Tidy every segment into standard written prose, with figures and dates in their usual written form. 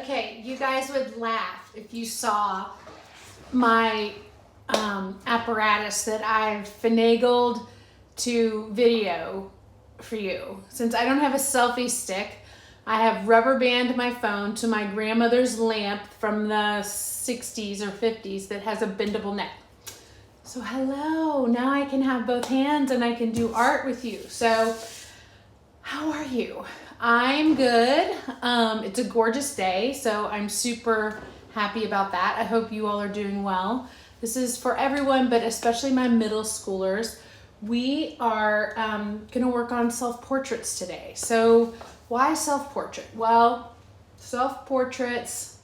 Okay, you guys would laugh if you saw my apparatus that I've finagled to video for you. Since I don't have a selfie stick, I have rubber band my phone to my grandmother's lamp from the 60s or 50s that has a bendable neck. So hello, now I can have both hands and I can do art with you. So how are you? I'm good. It's a gorgeous day, so I'm super happy about that. I hope you all are doing well. This is for everyone, but especially my middle schoolers. We are going to work on self-portraits today. So why self-portrait? Well, self-portraits,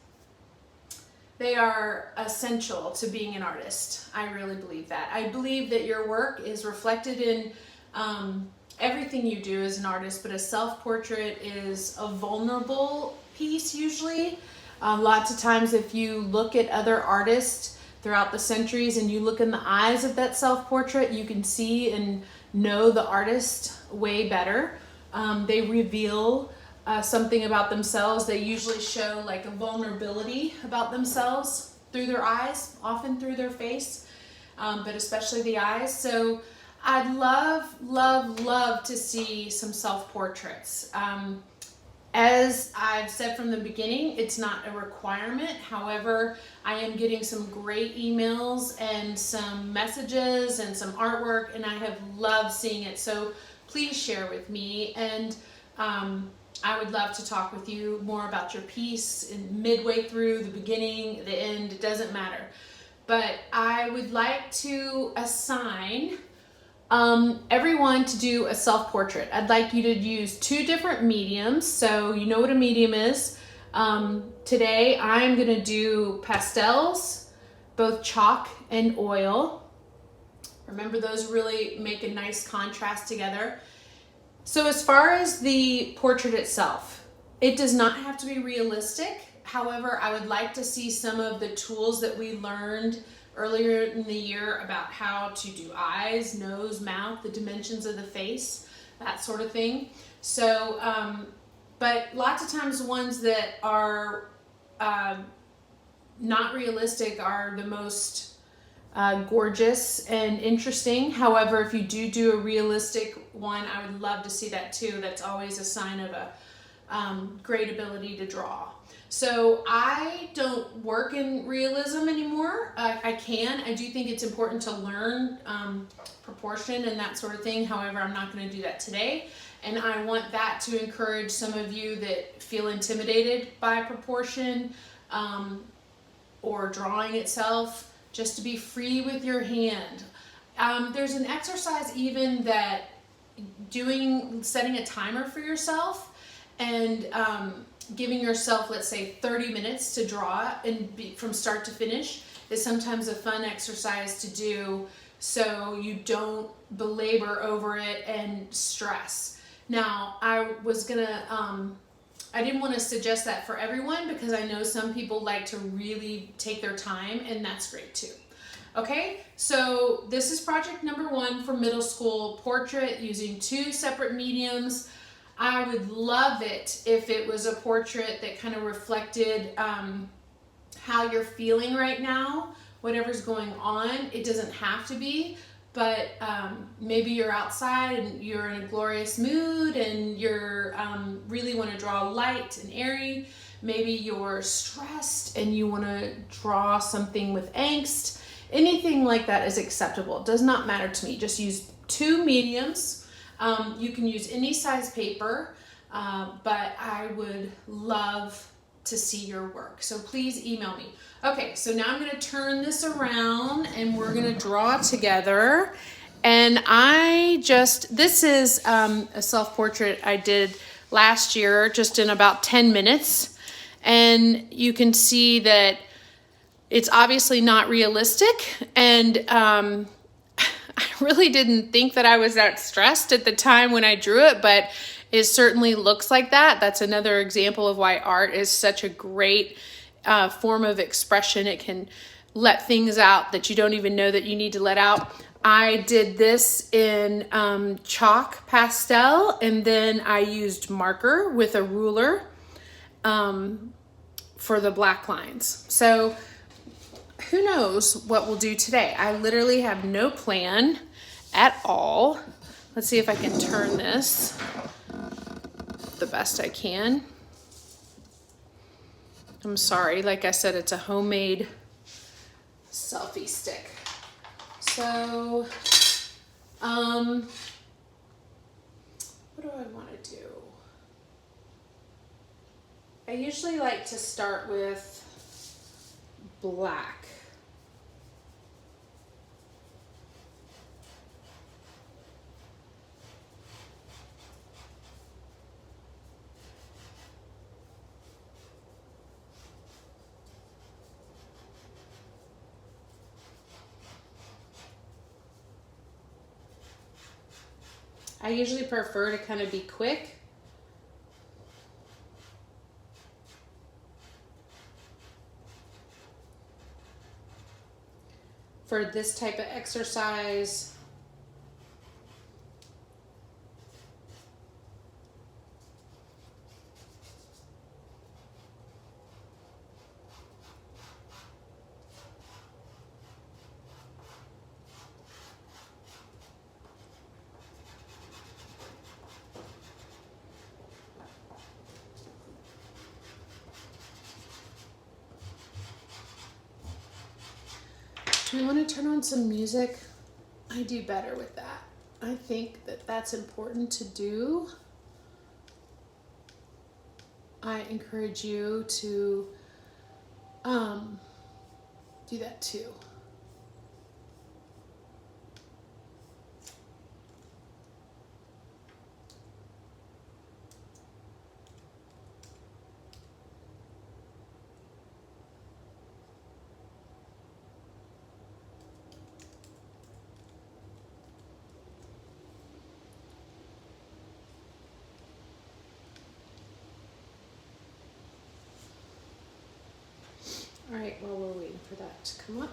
they are essential to being an artist. I really believe that. I believe that your work is reflected in everything you do as an artist, but a self-portrait is a vulnerable piece usually. Lots of times if you look at other artists throughout the centuries and you look in the eyes of that self-portrait, you can see and know the artist way better. They reveal something about themselves. They usually show like a vulnerability about themselves through their eyes, often through their face, but especially the eyes. So I'd love to see some self-portraits. As I've said from the beginning, it's not a requirement. However, I am getting some great emails and some messages and some artwork, and I have loved seeing it. So please share with me, and I would love to talk with you more about your piece in midway through, the beginning, the end, it doesn't matter. But I would like to assign everyone to do a self-portrait. I'd like you to use two different mediums, so you know what a medium is. Today I'm going to do pastels, both chalk and oil. Remember, those really make a nice contrast together. So as far as the portrait itself, it does not have to be realistic. However, I would like to see some of the tools that we learned earlier in the year about how to do eyes, nose, mouth, the dimensions of the face, that sort of thing. So, but lots of times ones that are not realistic are the most gorgeous and interesting. However, if you do a realistic one, I would love to see that too. That's always a sign of a great ability to draw. So I don't work in realism anymore. I do think it's important to learn proportion and that sort of thing. However, I'm not going to do that today. And I want that to encourage some of you that feel intimidated by proportion or drawing itself, just to be free with your hand. There's an exercise even that setting a timer for yourself and giving yourself, let's say, 30 minutes to draw and from start to finish is sometimes a fun exercise to do, so you don't belabor over it and stress. Now, I didn't want to suggest that for everyone because I know some people like to really take their time, and that's great too. Okay, so this is project number 1 for middle school portrait using 2 separate mediums. I would love it if it was a portrait that kind of reflected how you're feeling right now, whatever's going on. It doesn't have to be, but maybe you're outside and you're in a glorious mood and you're really want to draw light and airy. Maybe you're stressed and you want to draw something with angst. Anything like that is acceptable. It does not matter to me. Just use 2 mediums. You can use any size paper, but I would love to see your work. So please email me. Okay, so now I'm going to turn this around and we're going to draw together. And this is a self-portrait I did last year, just in about 10 minutes. And you can see that it's obviously not realistic. And I really didn't think that I was that stressed at the time when I drew it, but it certainly looks like that. That's another example of why art is such a great form of expression. It can let things out that you don't even know that you need to let out. I did this in chalk pastel, and then I used marker with a ruler. for the black lines. So who knows what we'll do today. I literally have no plan at all. Let's see if I can turn this the best I can. I'm sorry, like I said, it's a homemade selfie stick. So, what do I want to do? I usually like to start with black. I usually prefer to kind of be quick. For this type of exercise, do we want to turn on some music? I do better with that. I think that that's important to do. I encourage you to do that too. All right, while we're waiting for that to come up.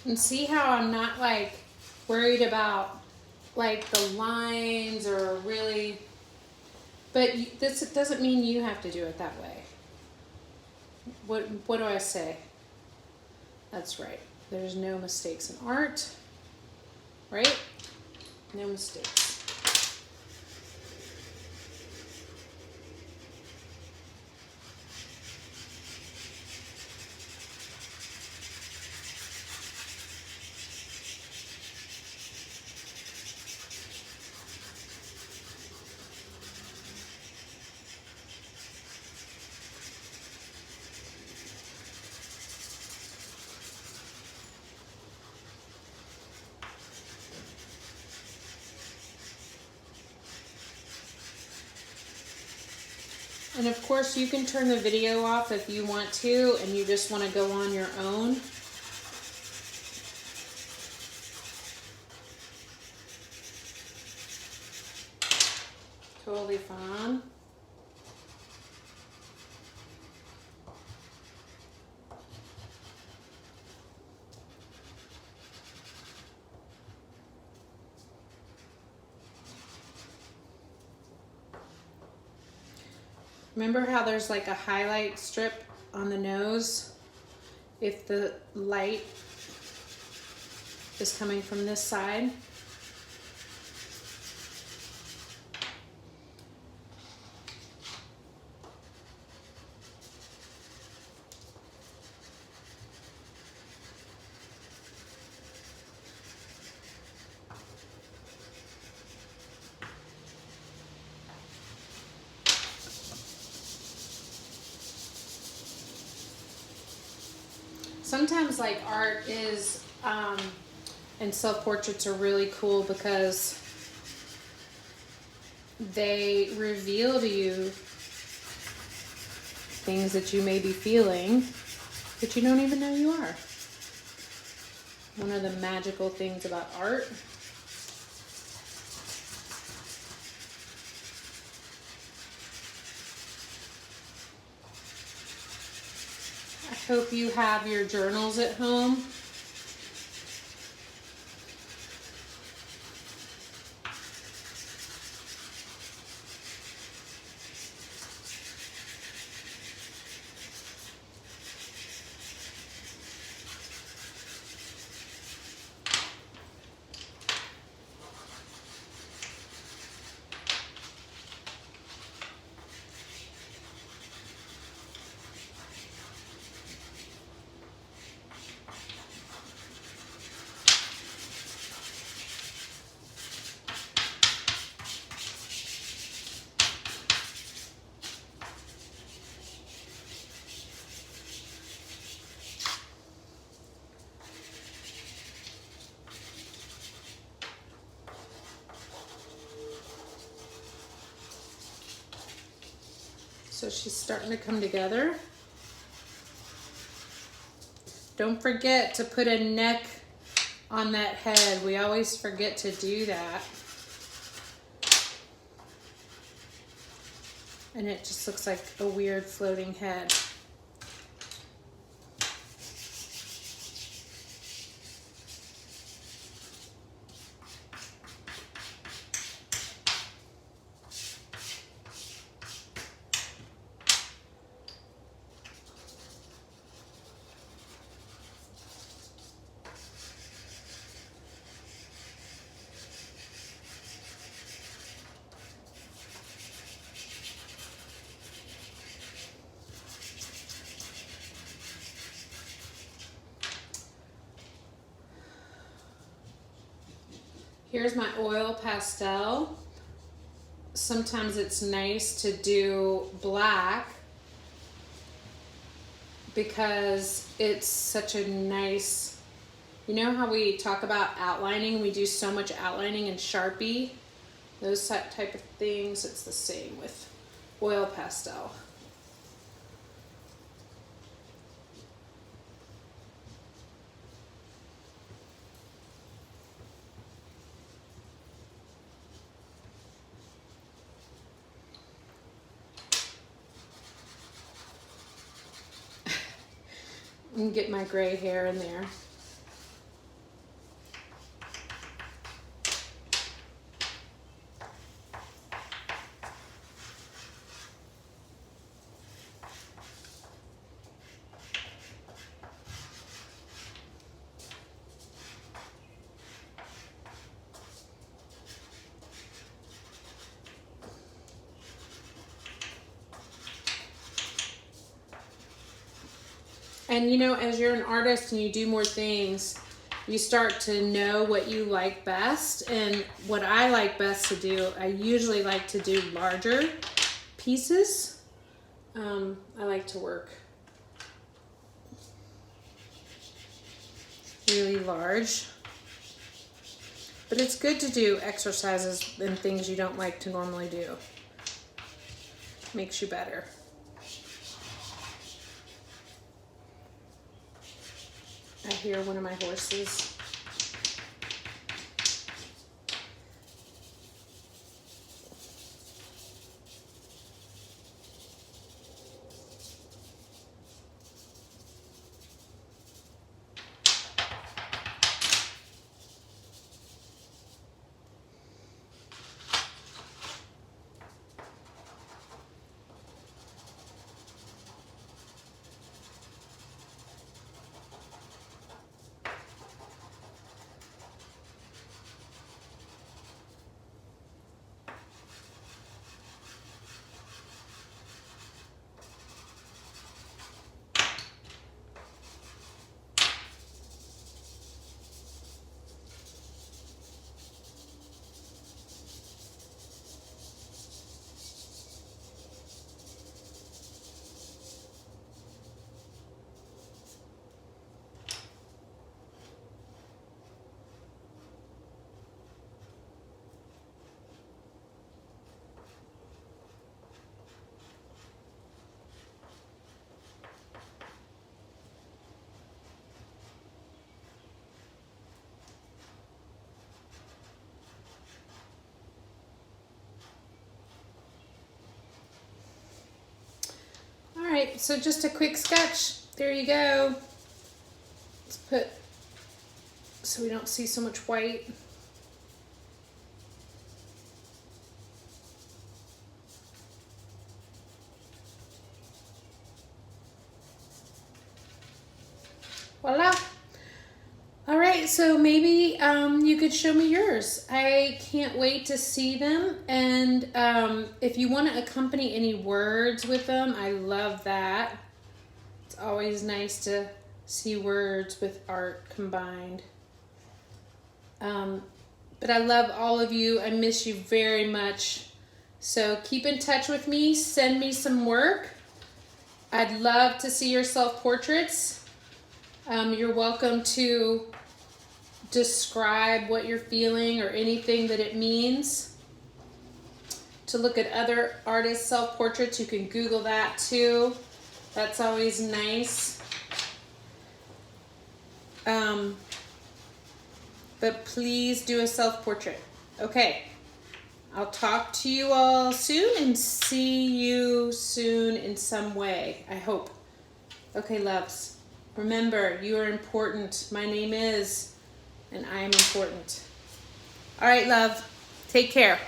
And see how I'm not like worried about like the lines or really, but this doesn't mean you have to do it that way. What do I say? That's right. There's no mistakes in art, right? No mistakes. And of course you can turn the video off if you want to and you just want to go on your own. Totally fine. Remember how there's like a highlight strip on the nose? If the light is coming from this side. Sometimes like art is, and self-portraits are really cool because they reveal to you things that you may be feeling that you don't even know you are. One of the magical things about art. I hope you have your journals at home. So she's starting to come together. Don't forget to put a neck on that head. We always forget to do that. And it just looks like a weird floating head. Here's my oil pastel. Sometimes it's nice to do black because it's such a nice, you know how we talk about outlining? We do so much outlining in Sharpie, those type of things. It's the same with oil pastel. And get my gray hair in there. And you know, as you're an artist and you do more things, you start to know what you like best. And what I like best to do, I usually like to do larger pieces. I like to work really large. But it's good to do exercises and things you don't like to normally do. Makes you better. I hear one of my horses. right, so just a quick sketch. There you go. Let's put, so we don't see so much white. Voila. All right, so maybe you could show me yours. I can't wait to see them. And if you want to accompany any words with them, I love that. It's always nice to see words with art combined. But I love all of you. I miss you very much. So keep in touch with me. Send me some work. I'd love to see your self-portraits. You're welcome to describe what you're feeling or anything that it means. To look at other artists' self-portraits, you can Google that too. That's always nice. But please do a self-portrait. Okay, I'll talk to you all soon and see you soon in some way, I hope. Okay, loves. Remember, you are important. My name is, and I am important. All right, love. Take care.